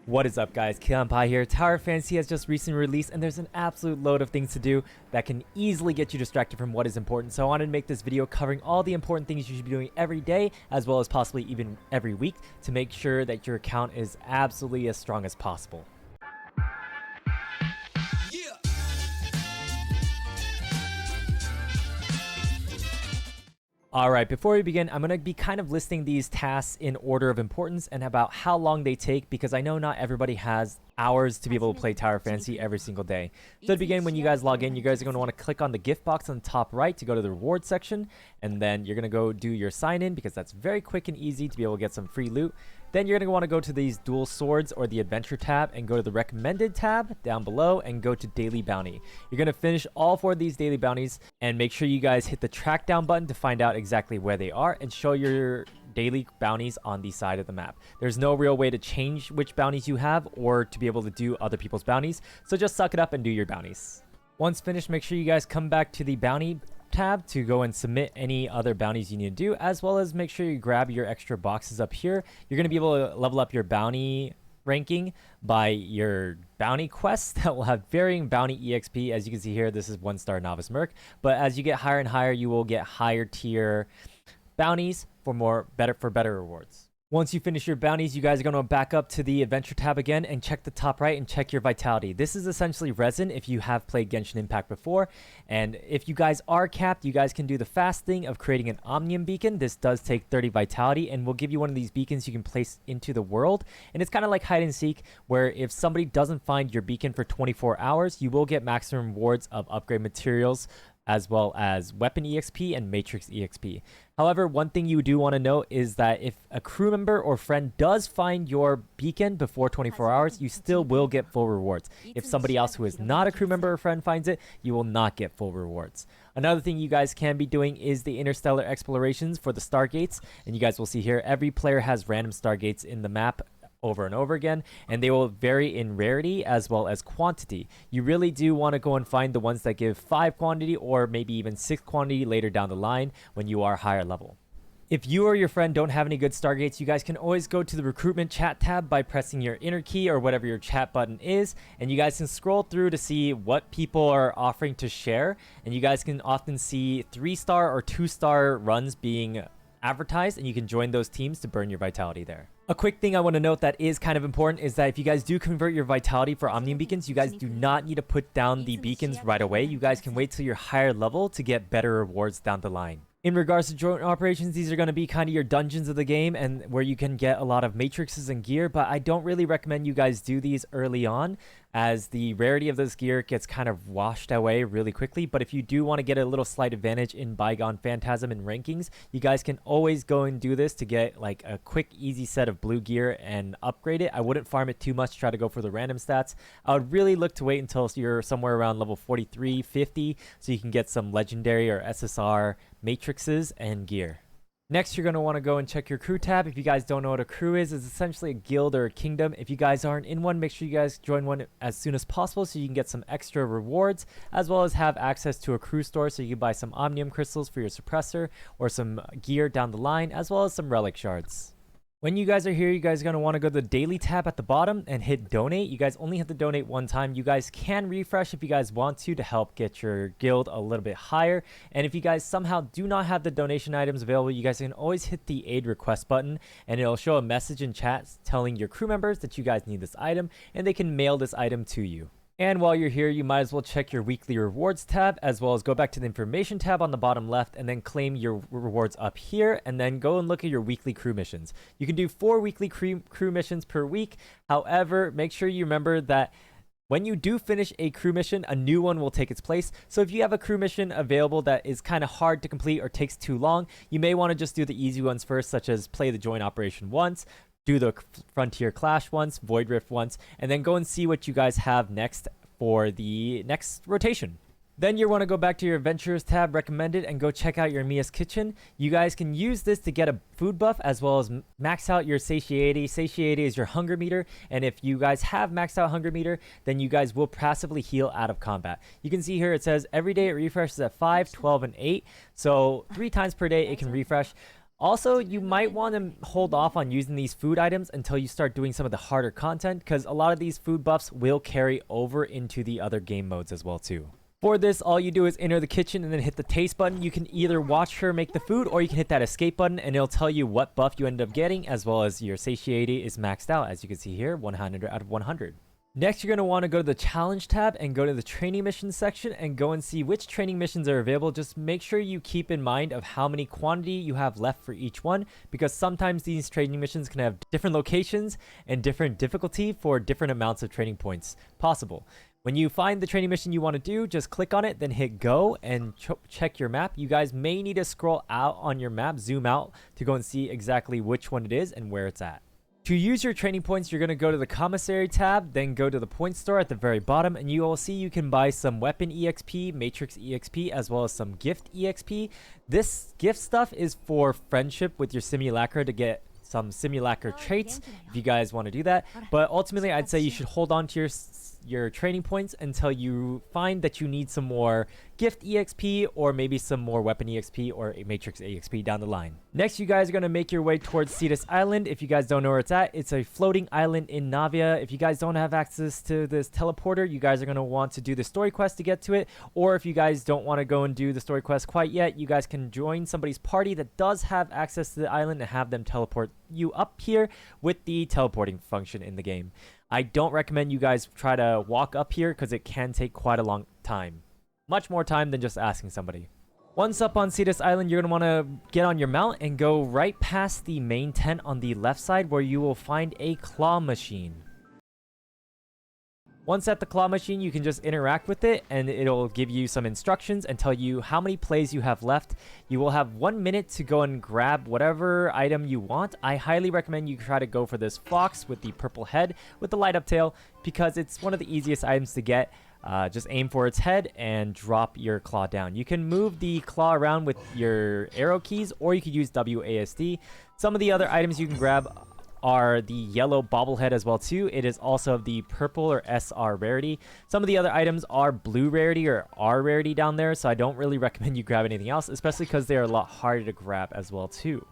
What is up, guys? Pie here. Tower Fantasy has just recently released, and there's an absolute load of things to do that can easily get you distracted from what is important. So I wanted to make this video covering all the important things you should be doing every day, as well as possibly even every week, to make sure that your account is absolutely as strong as possible. Alright, before we begin, I'm going to be kind of listing these tasks in order of importance and about how long they take, because I know not everybody has hours to be able to play Tower Fantasy every single day. So to begin, when you guys log in, you guys are going to want to click on the gift box on the top right to go to the reward section, and then you're going to go do your sign in, because that's very quick and easy to be able to get some free loot. Then you're going to want to go to these dual swords or the adventure tab and go to the recommended tab down below and go to daily bounty. You're going to finish all 4 of these daily bounties and make sure you guys hit the track down button to find out exactly where they are and show your daily bounties on the side of the map. There's no real way to change which bounties you have or to be able to do other people's bounties, so just suck it up and do your bounties. Once finished, make sure you guys come back to the bounty tab to go and submit any other bounties you need to do, as well as make sure you grab your extra boxes up here. You're going to be able to level up your bounty ranking by your bounty quests that will have varying bounty exp. As you can see here, this is 1-star novice merc, but as you get higher and higher, you will get higher tier bounties for better rewards. Once you finish your bounties, you guys are going to back up to the adventure tab again and check the top right and check your vitality. This is essentially resin if you have played Genshin Impact before. And if you guys are capped, you guys can do the fast thing of creating an omnium beacon. This does take 30 vitality and will give you one of these beacons you can place into the world. And it's kind of like hide and seek, where if somebody doesn't find your beacon for 24 hours, you will get maximum rewards of upgrade materials, as well as weapon exp and matrix exp. However, one thing you do want to note is that if a crew member or friend does find your beacon before 24 hours, you still will get full rewards. If somebody else who is not a crew member or friend finds it, you will not get full rewards. Another thing you guys can be doing is the interstellar explorations for the stargates, and you guys will see here every player has random stargates in the map over and over again, and they will vary in rarity as well as quantity. You really do want to go and find the ones that give 5 quantity or maybe even 6 quantity later down the line when you are higher level. If you or your friend don't have any good stargates, you guys can always go to the recruitment chat tab by pressing your enter key or whatever your chat button is, and you guys can scroll through to see what people are offering to share, and you guys can often see 3-star or 2-star runs being advertised, and you can join those teams to burn your vitality there. A quick thing I want to note that is kind of important is that if you guys do convert your vitality for omnium beacons, you guys do not need to put down the beacons right away. You guys can wait till you're higher level to get better rewards down the line. In regards to joint operations, these are going to be kind of your dungeons of the game and where you can get a lot of matrices and gear, but I don't really recommend you guys do these early on, as the rarity of this gear gets kind of washed away really quickly. But if you do want to get a little slight advantage in Bygone Phantasm and rankings, you guys can always go and do this to get like a quick easy set of blue gear and upgrade it. I wouldn't farm it too much, try to go for the random stats. I would really look to wait until you're somewhere around level 43, 50, so you can get some legendary or SSR matrices and gear. Next, you're going to want to go and check your crew tab. If you guys don't know what a crew is, it's essentially a guild or a kingdom. If you guys aren't in one, make sure you guys join one as soon as possible so you can get some extra rewards, as well as have access to a crew store so you can buy some omnium crystals for your suppressor or some gear down the line, as well as some relic shards. When you guys are here, you guys are going to want to go to the daily tab at the bottom and hit donate. You guys only have to donate one time. You guys can refresh if you guys want to help get your guild a little bit higher. And if you guys somehow do not have the donation items available, you guys can always hit the aid request button and it'll show a message in chat telling your crew members that you guys need this item and they can mail this item to you. And while you're here, you might as well check your weekly rewards tab, as well as go back to the information tab on the bottom left and then claim your rewards up here, and then go and look at your weekly crew missions. You can do 4 weekly crew missions per week. However, make sure you remember that when you do finish a crew mission, a new one will take its place. So if you have a crew mission available that is kind of hard to complete or takes too long, you may want to just do the easy ones first, such as play the joint operation once, do the Frontier Clash once, Void Rift once, and then go and see what you guys have next for the next rotation. Then you want to go back to your Adventures tab, Recommended, and go check out your Mia's Kitchen. You guys can use this to get a food buff as well as max out your satiety. Satiety is your hunger meter, and if you guys have maxed out hunger meter, then you guys will passively heal out of combat. You can see here it says every day it refreshes at 5, 12, and 8, so 3 times per day it can refresh. Also, you might want to hold off on using these food items until you start doing some of the harder content, because a lot of these food buffs will carry over into the other game modes as well too. For this, all you do is enter the kitchen and then hit the taste button. You can either watch her make the food, or you can hit that escape button and it'll tell you what buff you end up getting, as well as your satiety is maxed out, as you can see here, 100 out of 100. Next, you're going to want to go to the challenge tab and go to the training missions section and go and see which training missions are available. Just make sure you keep in mind of how many quantity you have left for each one, because sometimes these training missions can have different locations and different difficulty for different amounts of training points possible. When you find the training mission you want to do, just click on it, then hit go and check your map. You guys may need to scroll out on your map, zoom out to go and see exactly which one it is and where it's at. To use your training points, you're going to go to the commissary tab, then go to the point store at the very bottom, and you will see you can buy some weapon EXP, matrix EXP, as well as some gift EXP. This gift stuff is for friendship with your simulacra to get some simulacra traits if you guys want to do that. But ultimately, I'd say you should hold on to your training points until you find that you need some more gift EXP, or maybe some more weapon EXP or a matrix EXP down the line. Next, you guys are going to make your way towards Cetus Island. If you guys don't know where it's at, it's a floating island in Navia. If you guys don't have access to this teleporter, you guys are going to want to do the story quest to get to it, or if you guys don't want to go and do the story quest quite yet, you guys can join somebody's party that does have access to the island and have them teleport you up here with the teleporting function in the game. I don't recommend you guys try to walk up here because it can take quite a long time. Much more time than just asking somebody. Once up on Cetus Island, you're going to want to get on your mount and go right past the main tent on the left side, where you will find a claw machine. Once at the claw machine, you can just interact with it and it'll give you some instructions and tell you how many plays you have left. You will have 1 minute to go and grab whatever item you want. I highly recommend you try to go for this fox with the purple head with the light up tail, because it's one of the easiest items to get. Just aim for its head and drop your claw down. You can move the claw around with your arrow keys, or you could use WASD. Some of the other items you can grab are the yellow bobblehead as well too. It is also of the purple or SR rarity. Some of the other items are blue rarity or R rarity down there, so I don't really recommend you grab anything else, especially because they're a lot harder to grab as well too.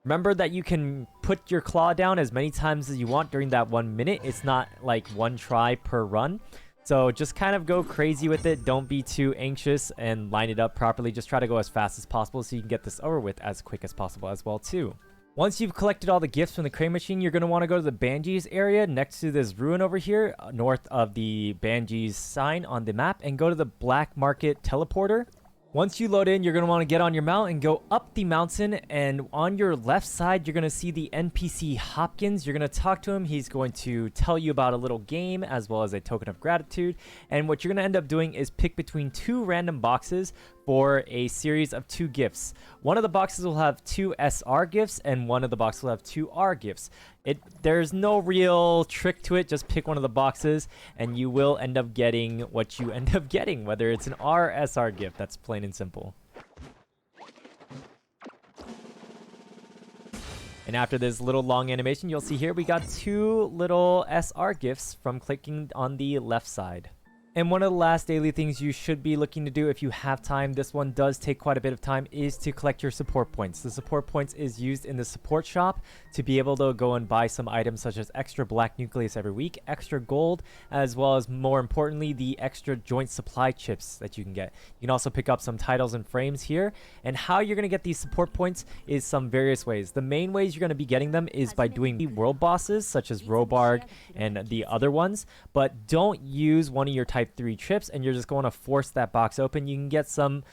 Remember that you can put your claw down as many times as you want during that 1 minute. It's not like one try per run. So just kind of go crazy with it. Don't be too anxious and line it up properly. Just try to go as fast as possible so you can get this over with as quick as possible as well too. Once you've collected all the gifts from the crane machine, you're going to want to go to the Banshees area next to this ruin over here, north of the Banshees sign on the map, and go to the Black Market teleporter. Once you load in, you're going to want to get on your mount and go up the mountain, and on your left side, you're going to see the NPC Hopkins. You're going to talk to him. He's going to tell you about a little game as well as a token of gratitude, and what you're going to end up doing is pick between 2 random boxes for a series of 2 gifts. One of the boxes will have 2 SR gifts, and one of the boxes will have 2 R gifts. There's no real trick to it. Just pick one of the boxes and you will end up getting what you end up getting, whether it's an R or SR gift. That's plain and simple. And after this little long animation, you'll see here we got 2 little SR gifts from clicking on the left side. And one of the last daily things you should be looking to do if you have time, this one does take quite a bit of time, is to collect your support points. The support points is used in the support shop to be able to go and buy some items such as extra black nucleus every week, extra gold, as well as more importantly, the extra joint supply chips that you can get. You can also pick up some titles and frames here. And how you're going to get these support points is some various ways. The main ways you're going to be getting them is by doing world bosses such as Robarg and the other ones, but don't use one of your type 3 trips and you're just going to force that box open. You can get some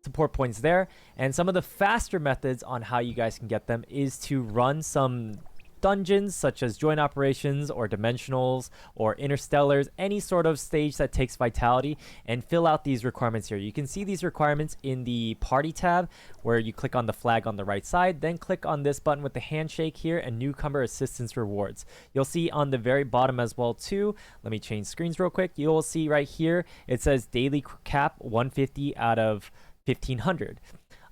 support points there, and some of the faster methods on how you guys can get them is to run some dungeons such as joint operations or dimensionals or interstellars, any sort of stage that takes vitality, and fill out these requirements here. You can see these requirements in the party tab where you click on the flag on the right side, then click on this button with the handshake here and newcomer assistance rewards. You'll see on the very bottom as well too, let me change screens real quick, you'll see right here it says daily cap 150 out of 1500.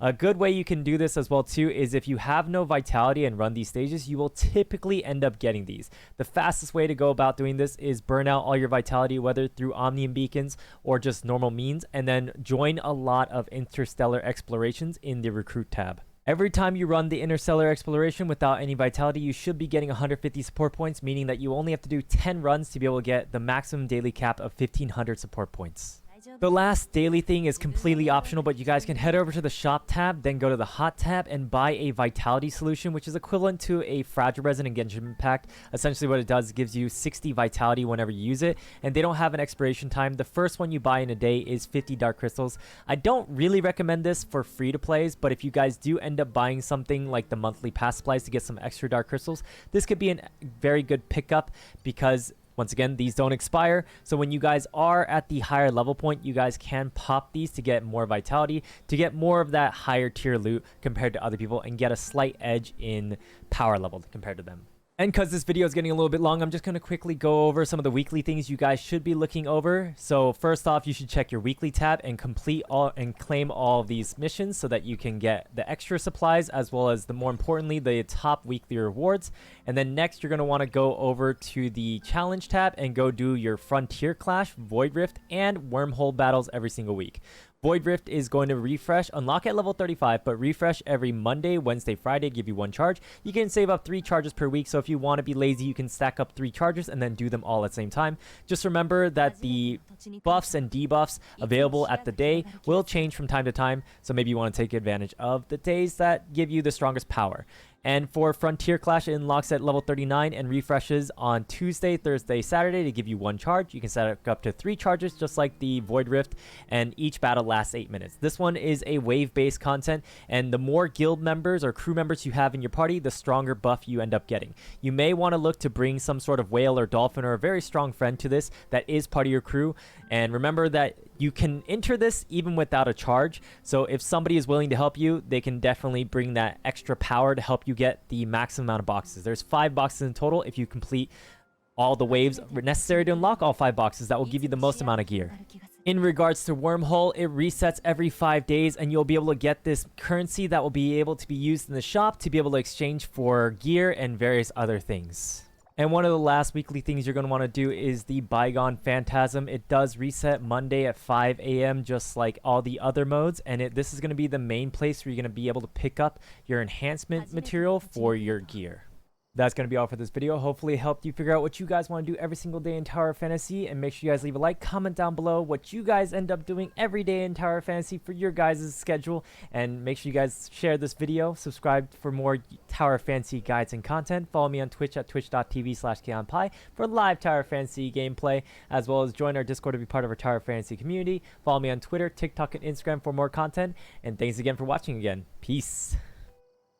A good way you can do this as well too is if you have no vitality and run these stages, you will typically end up getting these. The fastest way to go about doing this is burn out all your vitality, whether through Omnium beacons or just normal means, and then join a lot of interstellar explorations in the recruit tab. Every time you run the interstellar exploration without any vitality, you should be getting 150 support points, meaning that you only have to do 10 runs to be able to get the maximum daily cap of 1500 support points. The last daily thing is completely optional, but you guys can head over to the shop tab, then go to the hot tab and buy a vitality solution, which is equivalent to a fragile resin in Genshin Impact. Essentially what it does is gives you 60 vitality whenever you use it, and they don't have an expiration time. The first one you buy in a day is 50 dark crystals. I don't really recommend this for free to plays, but if you guys do end up buying something like the monthly pass supplies to get some extra dark crystals, this could be a very good pickup because once again, these don't expire, so when you guys are at the higher level point, you guys can pop these to get more vitality, to get more of that higher tier loot compared to other people, and get a slight edge in power level compared to them. And because this video is getting a little bit long, I'm just going to quickly go over some of the weekly things you guys should be looking over. So first off, you should check your weekly tab and complete all and claim all of these missions so that you can get the extra supplies as well as more importantly, the top weekly rewards. And then next, you're going to want to go over to the challenge tab and go do your Frontier Clash, Void Rift, and Wormhole battles every single week. Void Rift is going to refresh, unlock at level 35, but refresh every Monday, Wednesday, Friday, give you 1 charge. You can save up 3 charges per week, so if you want to be lazy, you can stack up 3 charges and then do them all at the same time. Just remember that the buffs and debuffs available at the day will change from time to time, so maybe you want to take advantage of the days that give you the strongest power. And for Frontier Clash, it unlocks at level 39 and refreshes on Tuesday, Thursday, Saturday to give you 1 charge. You can set up to 3 charges just like the Void Rift, and each battle lasts 8 minutes. This one is a wave-based content, and the more guild members or crew members you have in your party, the stronger buff you end up getting. You may want to look to bring some sort of whale or dolphin or a very strong friend to this that is part of your crew. And remember that you can enter this even without a charge. So if somebody is willing to help you, they can definitely bring that extra power to help you get the maximum amount of boxes. There's 5 boxes in total. If you complete all the waves necessary to unlock all 5 boxes, that will give you the most amount of gear. In regards to Wormhole, it resets every 5 days, and you'll be able to get this currency that will be able to be used in the shop to be able to exchange for gear and various other things. And one of the last weekly things you're going to want to do is the Bygone Phantasm. It does reset Monday at 5 a.m. just like all the other modes, and this is going to be the main place where you're going to be able to pick up your enhancement material for your gear. That's going to be all for this video. Hopefully it helped you figure out what you guys want to do every single day in Tower of Fantasy, and make sure you guys leave a like, comment down below what you guys end up doing every day in Tower of Fantasy for your guys' schedule, and make sure you guys share this video, subscribe for more Tower of Fantasy guides and content, follow me on Twitch at twitch.tv/KionPie for live Tower of Fantasy gameplay, as well as join our Discord to be part of our Tower of Fantasy community. Follow me on Twitter, TikTok, and Instagram for more content, and thanks again for watching again. Peace.